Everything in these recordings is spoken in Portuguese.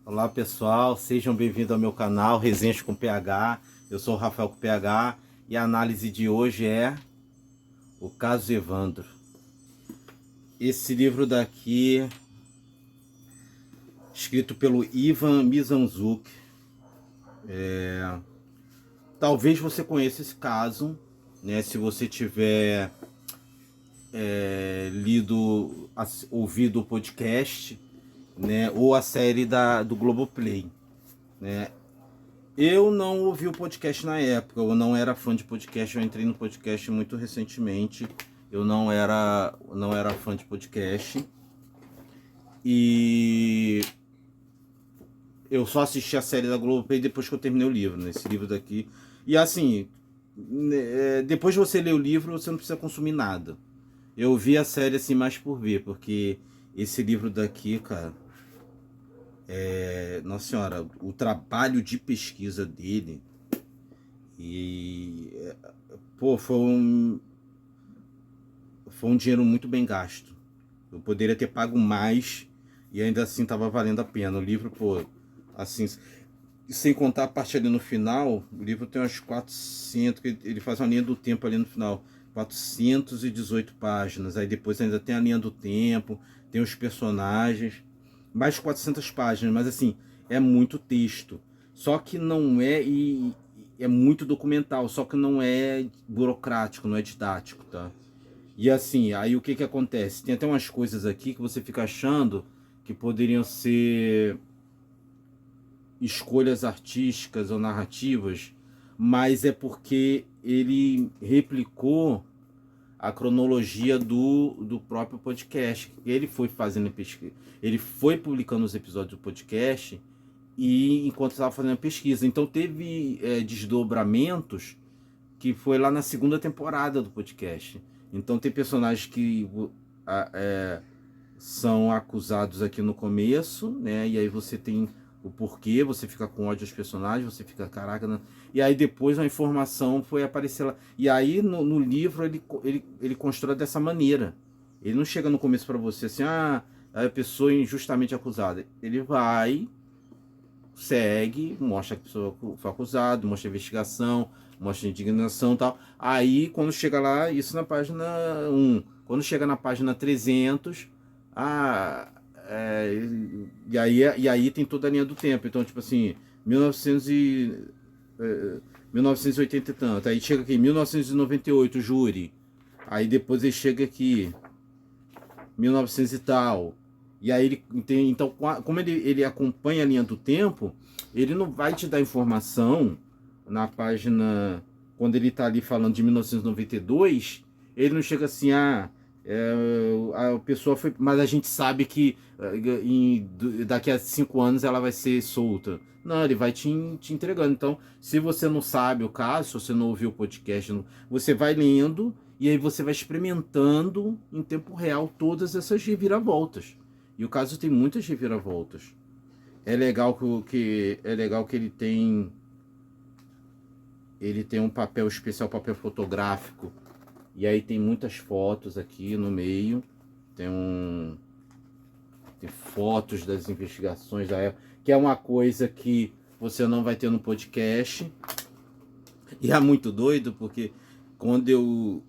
Olá pessoal, sejam bem-vindos ao meu canal Resenhas com PH. Eu sou o Rafael com PH e a análise de hoje é o caso Evandro. Esse livro daqui, escrito pelo Ivan Mizanzuki. Talvez você conheça esse caso, né? Se você tiver ouvido o podcast, né? Ou a série do Globoplay, né? Eu não ouvi o podcast na época, eu não era fã de podcast, eu entrei no podcast muito recentemente. Eu não era fã de podcast. E eu só assisti a série da Globoplay depois que eu terminei o livro, né? Esse livro daqui. E assim, depois de você ler o livro, você não precisa consumir nada. Eu vi a série assim mais por ver, porque esse livro daqui, cara, nossa senhora, o trabalho de pesquisa dele e pô, foi um dinheiro muito bem gasto. Eu poderia ter pago mais e ainda assim tava valendo a pena. O livro, pô, assim, sem contar a parte ali no final, o livro tem umas 400, ele faz uma linha do tempo ali no final, 418 páginas. Aí depois ainda tem a linha do tempo, tem os personagens, mais de 400 páginas, mas assim, é muito texto. Só que não é, e é muito documental, só que não é burocrático, não é didático, tá? E assim, aí o que que acontece? Tem até umas coisas aqui que você fica achando que poderiam ser escolhas artísticas ou narrativas, mas é porque ele replicou a cronologia do próprio podcast. Ele foi fazendo pesquisa, ele foi publicando os episódios do podcast e enquanto estava fazendo a pesquisa. Então teve desdobramentos que foi lá na segunda temporada do podcast. Então tem personagens que são acusados aqui no começo, né? E aí você tem o porquê, você fica com ódio aos personagens, você fica, caraca, né? E aí depois a informação foi aparecer lá. E aí no livro ele constrói dessa maneira. Ele não chega no começo para você assim, a pessoa injustamente acusada. Ele vai, segue, mostra que a pessoa foi acusada, mostra a investigação, mostra a indignação e tal. Aí, quando chega lá, isso na página 1. Quando chega na página 300, ah, é, e aí tem toda a linha do tempo. Então, tipo assim, 1900 1980 e tanto. Aí chega aqui, 1998, júri. Aí depois ele chega aqui, 1900 e tal. E aí ele tem, então, como ele acompanha a linha do tempo, ele não vai te dar informação na página, quando ele está ali falando de 1992, ele não chega assim, a pessoa foi, mas a gente sabe que daqui a 5 anos ela vai ser solta. Não, ele vai te entregando. Então, se você não sabe o caso, se você não ouviu o podcast, você vai lendo e aí você vai experimentando em tempo real todas essas reviravoltas. E o caso tem muitas reviravoltas. É legal que ele tem um papel especial, papel fotográfico. E aí tem muitas fotos aqui no meio. Tem fotos das investigações da época, que é uma coisa que você não vai ter no podcast. E é muito doido porque quando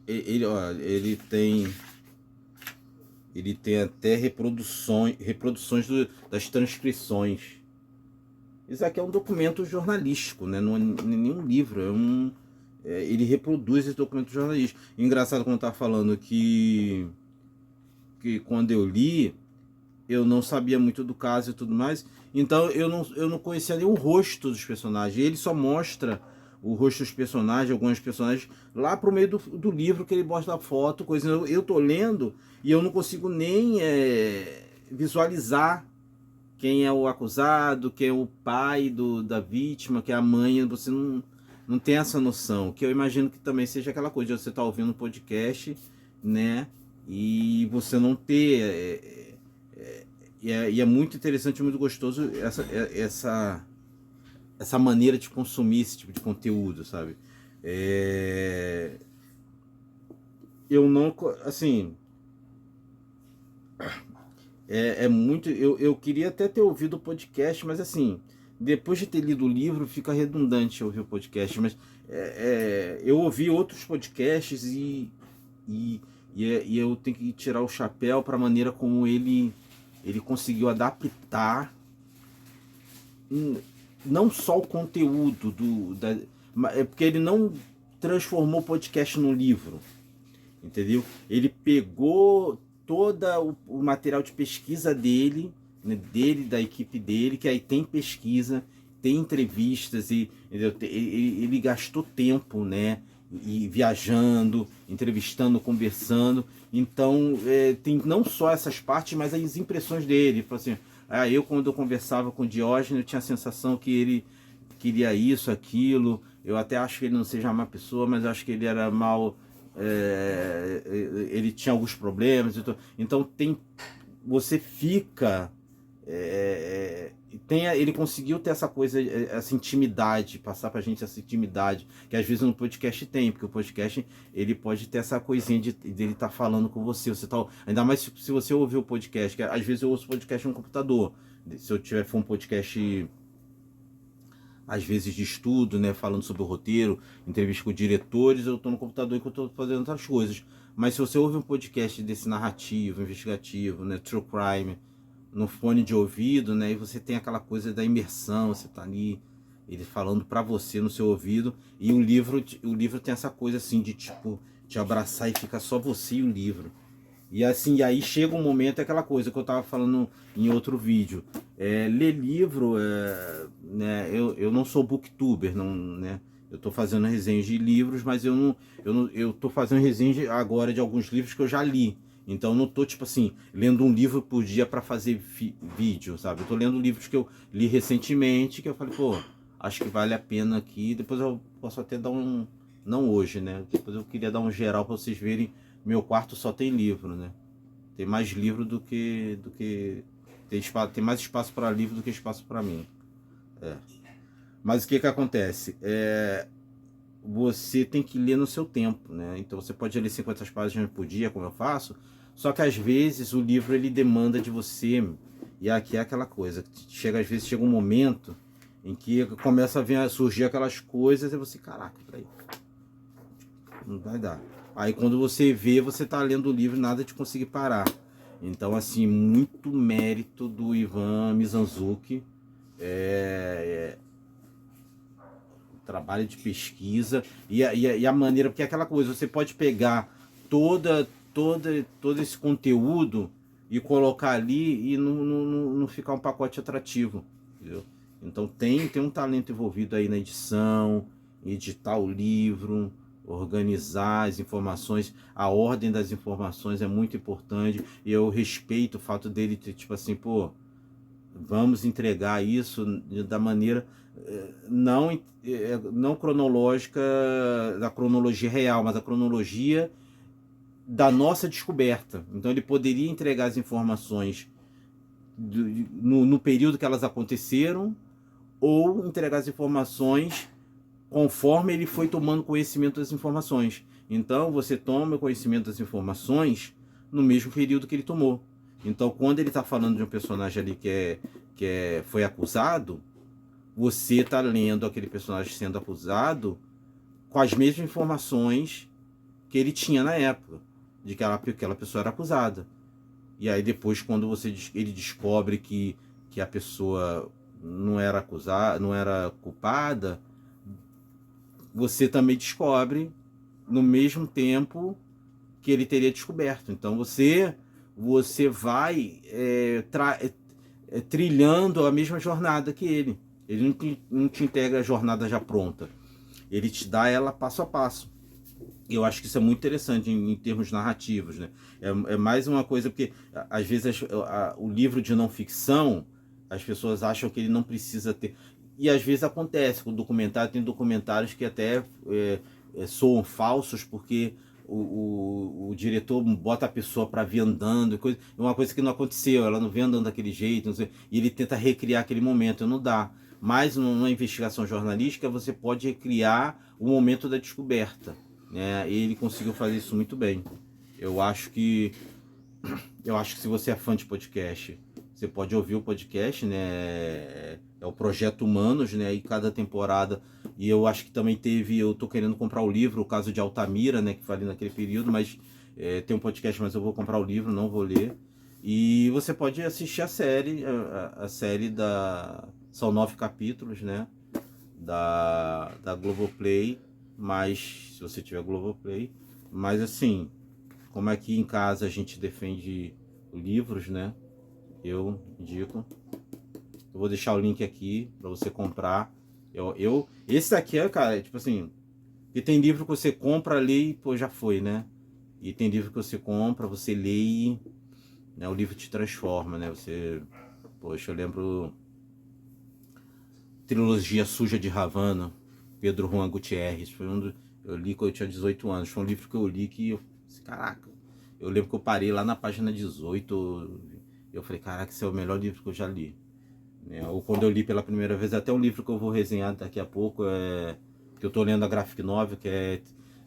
ele tem até reproduções das transcrições. Isso aqui é um documento jornalístico, né? Não é nenhum livro, ele reproduz esse documento jornalístico. Engraçado quando eu estava falando que quando eu li, eu não sabia muito do caso e tudo mais, então eu não conhecia nem o rosto dos personagens. Ele só mostra o rosto dos personagens, alguns personagens, lá pro meio do livro que ele mostra a foto, coisa. Eu tô lendo e eu não consigo nem visualizar quem é o acusado, quem é o pai da vítima, quem é a mãe. Você não tem essa noção, que eu imagino que também seja aquela coisa de você estar ouvindo um podcast, né, e você não ter e é muito interessante, muito gostoso essa maneira de consumir esse tipo de conteúdo, sabe? Eu não, assim, É muito. Eu queria até ter ouvido o podcast, mas assim, depois de ter lido o livro, fica redundante ouvir o podcast. Mas eu ouvi outros podcasts e, e eu tenho que tirar o chapéu para a maneira como ele conseguiu adaptar não só o conteúdo é porque ele não transformou o podcast num livro, entendeu? Ele pegou todo o material de pesquisa dele, né, da equipe dele, que aí tem pesquisa, tem entrevistas, e ele gastou tempo, né, e viajando, entrevistando, conversando. Então tem não só essas partes, mas as impressões dele. Ele falou assim, quando eu conversava com o Diógenes, eu tinha a sensação que ele queria isso, aquilo. Eu até acho que ele não seja uma má pessoa, mas eu acho que ele era mal. Ele tinha alguns problemas. Então você fica. Ele conseguiu ter essa coisa, essa intimidade, passar pra gente essa intimidade, que às vezes no podcast tem, porque o podcast ele pode ter essa coisinha de ele estar falando com você, ainda mais se você ouvir o podcast, que às vezes eu ouço podcast no computador, se eu for um podcast às vezes de estudo, né, falando sobre o roteiro, entrevista com diretores, eu estou no computador enquanto eu estou fazendo outras coisas. Mas se você ouve um podcast desse narrativo, investigativo, né, true crime, no fone de ouvido, né, e você tem aquela coisa da imersão, você está ali, ele falando para você no seu ouvido, e o livro tem essa coisa assim de tipo te abraçar e fica só você e o livro. E assim, aí chega um momento, aquela coisa que eu estava falando em outro vídeo. Ler livro, né, eu não sou booktuber, não, né? Eu estou fazendo resenhas de livros, mas eu tô fazendo resenha agora de alguns livros que eu já li. Então eu não tô, tipo assim, lendo um livro por dia para fazer vídeo, sabe? Eu tô lendo livros que eu li recentemente, que eu falei, pô, acho que vale a pena aqui. Depois eu posso até dar um... Não hoje, né? Depois eu queria dar um geral para vocês verem. Meu quarto só tem livro, né? Tem mais livro do que tem mais espaço para livro do que espaço para mim. Mas o que acontece? Você tem que ler no seu tempo, né? Então você pode ler 50 páginas por dia, como eu faço, só que às vezes o livro ele demanda de você, e aqui é aquela coisa, às vezes chega um momento em que começa a surgir aquelas coisas e você, caraca, peraí, não vai dar. Aí quando você vê, você tá lendo o livro, nada de conseguir parar. Então, assim, muito mérito do Ivan Mizanzuki. Trabalho de pesquisa e a maneira, porque é aquela coisa, você pode pegar todo esse conteúdo e colocar ali e não ficar um pacote atrativo, entendeu? Então tem um talento envolvido aí na edição, editar o livro, organizar as informações, a ordem das informações é muito importante, e eu respeito o fato dele ter, tipo assim, pô, vamos entregar isso da maneira não cronológica, da cronologia real, mas a cronologia da nossa descoberta. Então ele poderia entregar as informações no período que elas aconteceram, ou entregar as informações conforme ele foi tomando conhecimento das informações. Então você toma conhecimento das informações no mesmo período que ele tomou. Então quando ele está falando de um personagem ali que foi acusado, você está lendo aquele personagem sendo acusado com as mesmas informações que ele tinha na época, de que aquela pessoa era acusada. E aí depois, quando ele descobre que a pessoa não era acusada, não era culpada, você também descobre no mesmo tempo que ele teria descoberto. Então você vai trilhando a mesma jornada que ele. Ele não te entrega a jornada já pronta. Ele te dá ela passo a passo. Eu acho que isso é muito interessante em termos narrativos, né? É mais uma coisa, porque às vezes o livro de não ficção, as pessoas acham que ele não precisa ter. E às vezes acontece com o documentário, tem documentários que até soam falsos, porque o diretor bota a pessoa para vir andando, uma coisa que não aconteceu, ela não vem andando daquele jeito, e ele tenta recriar aquele momento, não dá. Mas numa investigação jornalística você pode recriar o momento da descoberta, né? E ele conseguiu fazer isso muito bem. Eu acho que eu acho que se você é fã de podcast, você pode ouvir o podcast, né? É o Projeto Humanos, né? E cada temporada. E eu acho que também teve. Eu tô querendo comprar o livro, o caso de Altamira, né? Que falei naquele período, mas tem um podcast, mas eu vou comprar o livro, não vou ler. E você pode assistir a série, a série da. São 9 capítulos, né? Da Globoplay. Mas se você tiver Globoplay. Mas assim, como aqui em casa a gente defende livros, né? Eu indico. Eu vou deixar o link aqui para você comprar. Esse daqui é, cara, tipo assim, que tem livro que você compra, lê e pô, já foi, né? E tem livro que você compra, você lê e, né, o livro te transforma, né? Você, poxa, eu lembro Trilogia Suja de Havana, Pedro Juan Gutierrez, eu li quando eu tinha 18 anos, foi um livro que eu li que eu, caraca, eu lembro que eu parei lá na página 18, eu falei, caraca, esse é o melhor livro que eu já li. Ou quando eu li pela primeira vez, até um livro que eu vou resenhar daqui a pouco, que eu tô lendo a graphic novel, que é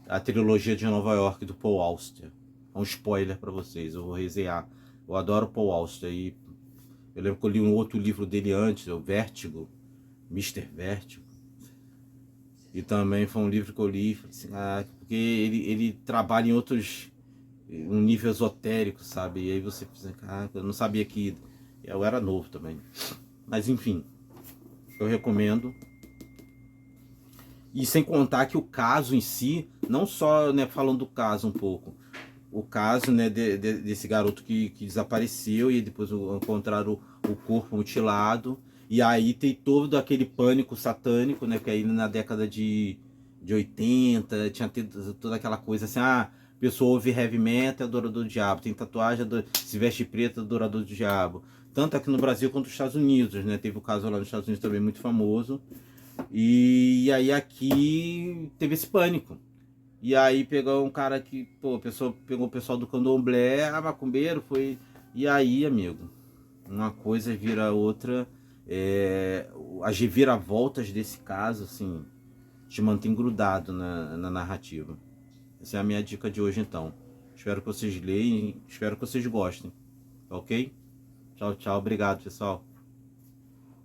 a trilogia de Nova York do Paul Auster. É um spoiler para vocês, eu vou resenhar. Eu adoro Paul Auster e eu lembro que eu li um outro livro dele antes, o Vértigo, Mister Vértigo. E também foi um livro que eu li, assim, porque ele trabalha em outros, um nível esotérico, sabe? E aí você pensa, eu não sabia que eu era novo também. Mas enfim, eu recomendo. E sem contar que o caso em si, não só, né, falando do caso um pouco, o caso, né, desse garoto que desapareceu e depois encontraram o corpo mutilado. E aí tem todo aquele pânico satânico, né, que aí na década de 80 tinha tido toda aquela coisa assim, pessoa ouve heavy metal, é adorador do diabo, tem tatuagem, se veste preto, adorador do diabo. Tanto aqui no Brasil quanto nos Estados Unidos, né, teve o caso lá nos Estados Unidos também muito famoso. E aí aqui teve esse pânico. E aí pegou um cara que, pô, a pessoa pegou o pessoal do candomblé, macumbeiro, foi. E aí, amigo, uma coisa vira outra. As reviravoltas desse caso, assim, te mantém grudado na narrativa. Essa é a minha dica de hoje, então. Espero que vocês leiam, espero que vocês gostem. Ok? Tchau, tchau. Obrigado, pessoal.